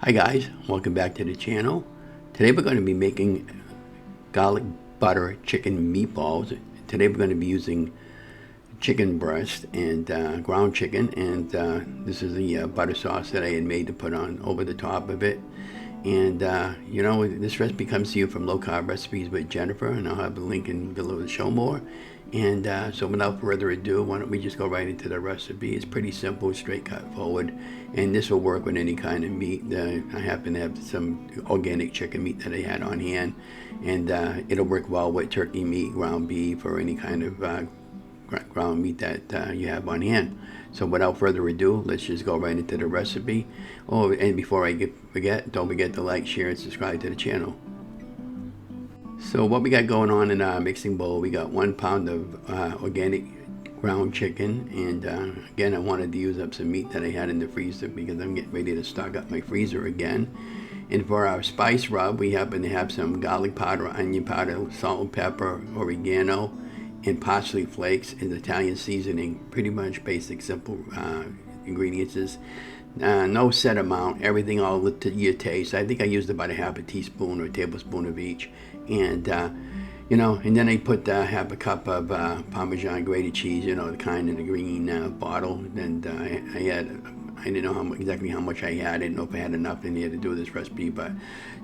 Hi guys, welcome back to the channel. Today we're going to be making garlic butter chicken meatballs. Today we're going to be using chicken breast and ground chicken, and this is the butter sauce that I had made to put on over the top of it. And you know, this recipe comes to you from Low Carb Recipes with Jennifer, and I'll have a link in below to show more. And so without further ado, why don't we just go right into the recipe. It's pretty simple, straight cut forward, and this will work with any kind of meat. I happen to have some organic chicken meat that I had on hand, and it'll work well with turkey meat, ground beef, or any kind of ground meat that you have on hand. So without further ado, let's just go right into the recipe. Oh, and before I forget, don't forget to like, share, and subscribe to the channel. So what we got going on in our mixing bowl, we got 1 pound of organic ground chicken, and again, I wanted to use up some meat that I had in the freezer because I'm getting ready to stock up my freezer again. And for our spice rub, we happen to have some garlic powder, onion powder, salt and pepper, oregano, and parsley flakes, and Italian seasoning. Pretty much basic, simple ingredients. No set amount, everything all to your taste. I think I used about a half a teaspoon or a tablespoon of each. And you know, and then I put half a cup of Parmesan grated cheese, you know, the kind in the green bottle. And I didn't know exactly how much I had. I didn't know if I had enough in here to do this recipe, but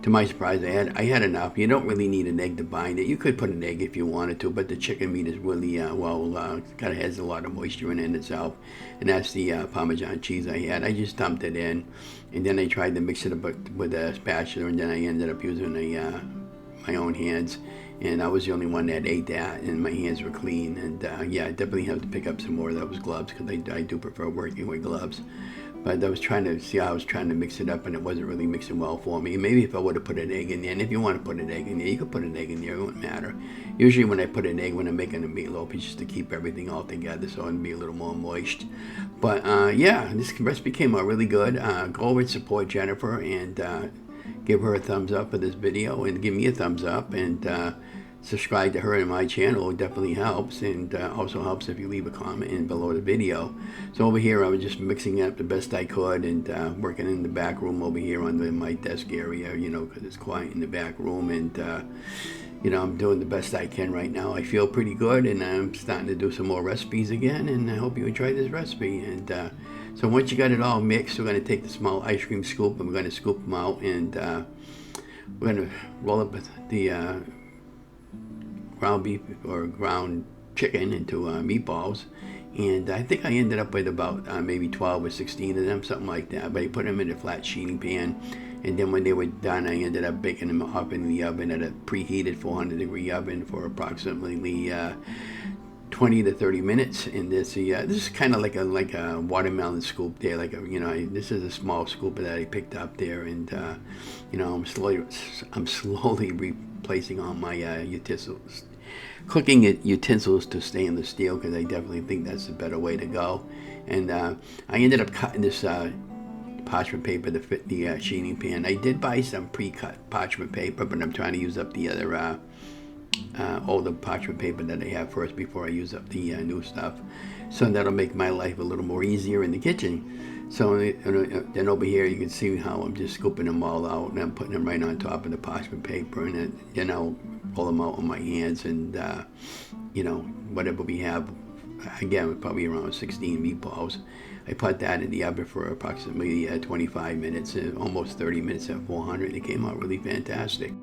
to my surprise, I had enough. You don't really need an egg to bind it. You could put an egg if you wanted to, but the chicken meat is really kind of has a lot of moisture in it itself, and that's the Parmesan cheese I had. I just dumped it in, and then I tried to mix it up with a spatula, and then I ended up using my own hands. And I was the only one that ate that, and my hands were clean. And yeah, I definitely have to pick up some more of those gloves because I do prefer working with gloves. But I was trying to see how I was trying to mix it up, and it wasn't really mixing well for me. Maybe if I would have put an egg in there, and if you want to put an egg in there, you could put an egg in there, it wouldn't matter. Usually when I put an egg when I'm making a meatloaf, it's just to keep everything all together so it'd be a little more moist. But yeah, this recipe came out really good. Go over and support Jennifer, and give her a thumbs up for this video, and give me a thumbs up, and subscribe to her and my channel. It definitely helps, and also helps if you leave a comment in below the video. So over here I was just mixing it up the best I could, and working in the back room over here under my desk area, you know, because it's quiet in the back room. And you know, I'm doing the best I can right now. I feel pretty good, and I'm starting to do some more recipes again, and I hope you enjoy this recipe. And so once you got it all mixed, we're going to take the small ice cream scoop, and we're going to scoop them out, and we're going to roll up the ground beef or ground chicken into meatballs. And I think I ended up with about maybe 12 or 16 of them, something like that. But I put them in a flat sheeting pan, and then when they were done, I ended up baking them up in the oven at a preheated 400-degree oven for approximately 20 to 30 minutes. And this is kind of like a watermelon scoop there, you know, this is a small scoop that I picked up there. And you know, I'm slowly replacing all my cooking utensils to stainless steel, because I definitely think that's a better way to go. And I ended up cutting this parchment paper to fit the sheeting pan. I did buy some pre-cut parchment paper, but I'm trying to use up the other older parchment paper that I have first before I use up the new stuff. So that'll make my life a little more easier in the kitchen. So then over here you can see how I'm just scooping them all out, and I'm putting them right on top of the parchment paper, and then I'll pull them out with my hands, and you know, whatever we have, again, probably around 16 meatballs. I put that in the oven for approximately 25 minutes, almost 30 minutes at 400. It came out really fantastic.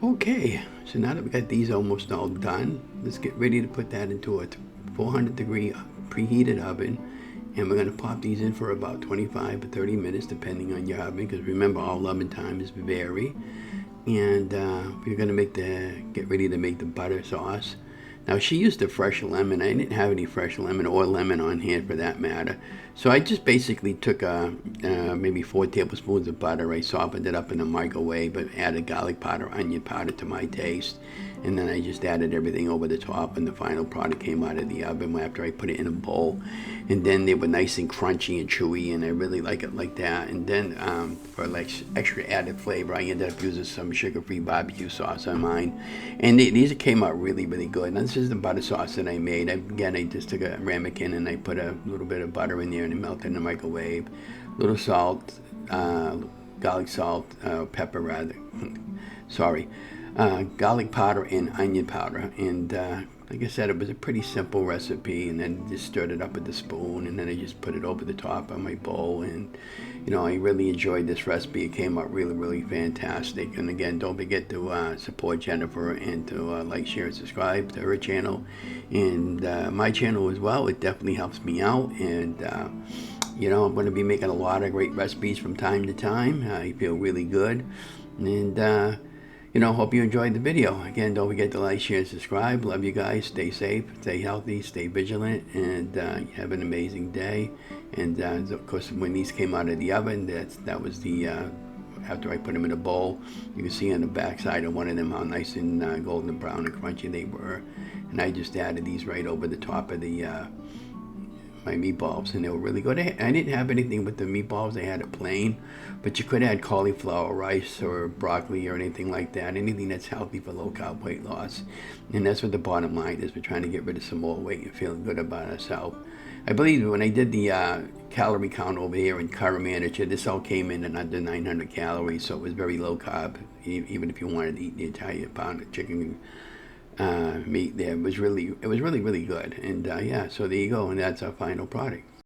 Okay, so now that we got these almost all done, let's get ready to put that into a 400 degree preheated oven. And we're going to pop these in for about 25 or 30 minutes, depending on your oven, because remember, all oven times vary. And we're going to get ready to make the butter sauce. Now, she used a fresh lemon. I didn't have any fresh lemon or lemon on hand for that matter. So I just basically took maybe 4 tablespoons of butter. I softened it up in the microwave, but added garlic powder, onion powder to my taste. And then I just added everything over the top, and the final product came out of the oven after I put it in a bowl. And then they were nice and crunchy and chewy, and I really like it like that. And then for like extra added flavor, I ended up using some sugar-free barbecue sauce on mine. And these came out really, really good. Now, this is the butter sauce that I made. Again, I just took a ramekin and I put a little bit of butter in there and it melted in the microwave. A little salt, garlic salt, pepper rather. Sorry. Garlic powder and onion powder, and like I said, it was a pretty simple recipe, and then just stirred it up with the spoon, and then I just put it over the top of my bowl. And I really enjoyed this recipe. It came out really, really fantastic. And again, don't forget to support Jennifer and to like, share, and subscribe to her channel and my channel as well. It definitely helps me out. And I'm going to be making a lot of great recipes from time to time. I feel really good, and hope you enjoyed the video. Again, don't forget to like, share, and subscribe. Love you guys. Stay safe, stay healthy, stay vigilant, and have an amazing day. And of course, when these came out of the oven, that was the after I put them in a bowl. You can see on the back side of one of them how nice and golden brown and crunchy they were. And I just added these right over the top of the my meatballs, and they were really good. I didn't have anything with the meatballs. I had it plain, but you could add cauliflower rice or broccoli or anything like that, anything that's healthy for low-carb weight loss. And that's what the bottom line is. We're trying to get rid of some more weight and feeling good about ourselves. I believe when I did the calorie count over here in Carb Manager, this all came in at under 900 calories, so it was very low carb, even if you wanted to eat the entire pound of chicken meat there. It was really, really good. And yeah, so there you go, and that's our final product.